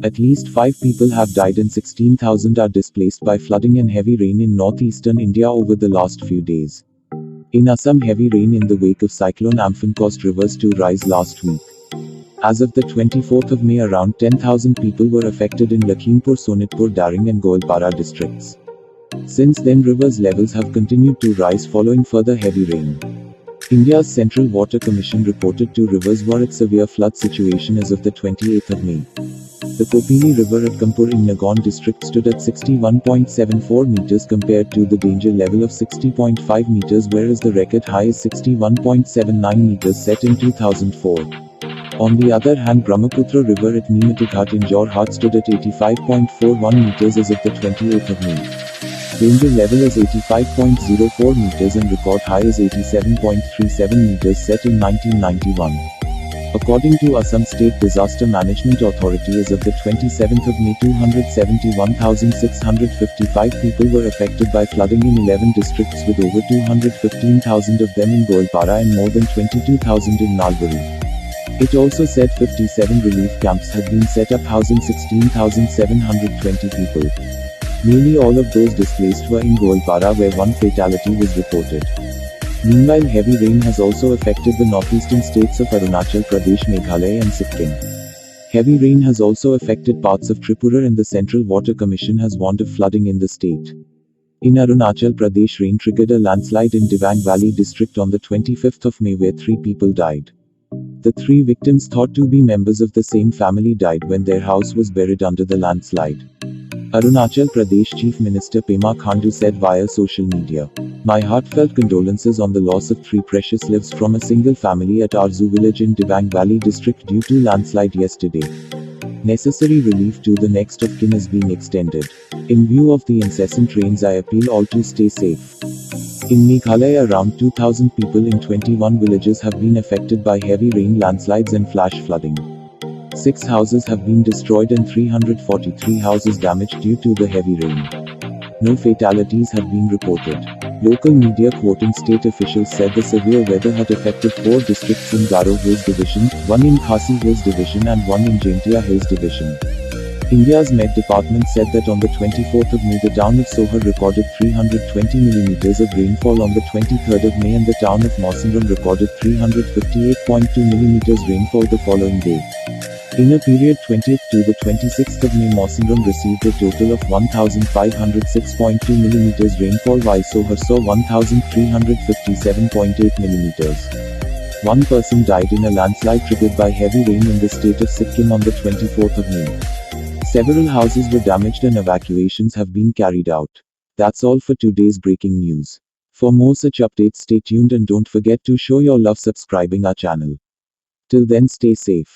At least 5 people have died and 16,000 are displaced by flooding and heavy rain in northeastern India over the last few days. In Assam, heavy rain in the wake of Cyclone Amphan caused rivers to rise last week. As of the 24th of May, around 10,000 people were affected in Lakhimpur, Sontipur, Darrang and Goalpara districts. Since then, rivers levels have continued to rise following further heavy rain. India's Central Water Commission reported 2 rivers were at severe flood situation as of the 28th of May. The Kopili River at Kampur in Nagaon District stood at 61.74 meters compared to the danger level of 60.5 meters, whereas the record high is 61.79 meters set in 2004. On the other hand, Brahmaputra River at Neamatighat in Jorhat stood at 85.41 meters as of the 28th of May. Danger level is 85.04 meters and record high is 87.37 meters set in 1991. According to Assam State Disaster Management Authority, as of the 27th of May, 271,655 people were affected by flooding in 11 districts, with over 215,000 of them in Goalpara and more than 22,000 in Nalbari. It also said 57 relief camps had been set up housing 16,720 people. Nearly all of those displaced were in Goalpara, where 1 fatality was reported. Meanwhile, heavy rain has also affected the northeastern states of Arunachal Pradesh, Meghalaya and Sikkim. Heavy rain has also affected parts of Tripura, and the Central Water Commission has warned of flooding in the state. In Arunachal Pradesh, rain triggered a landslide in Darrang Valley district on the 25th of May, where 3 people died. The 3 victims, thought to be members of the same family, died when their house was buried under the landslide. Arunachal Pradesh Chief Minister Pema Khandu said via social media, "My heartfelt condolences on the loss of 3 precious lives from a single family at Arzu village in Darrang Valley district due to landslide yesterday. Necessary relief to the next of kin is being extended. In view of the incessant rains, I appeal all to stay safe." In Meghalaya, around 2,000 people in 21 villages have been affected by heavy rain, landslides and flash flooding. 6 houses have been destroyed and 343 houses damaged due to the heavy rain. No fatalities have been reported. Local media quoting state officials said the severe weather had affected 4 districts in Garo Hills Division, 1 in Khasi Hills Division and 1 in Jaintia Hills Division. India's Met Department said that on the 24th of May, the town of Sohar recorded 320 mm of rainfall. On the 23rd of May, and the town of Mawsynram recorded 358.2 mm rainfall the following day. In a period 20th to the 26th of May, Mawsynram received a total of 1,506.2 mm rainfall, while Sohar saw 1,357.8 mm. 1 person died in a landslide triggered by heavy rain in the state of Sikkim on the 24th of May. Several houses were damaged and evacuations have been carried out. That's all for today's breaking news. For more such updates, stay tuned and don't forget to show your love subscribing our channel. Till then, stay safe.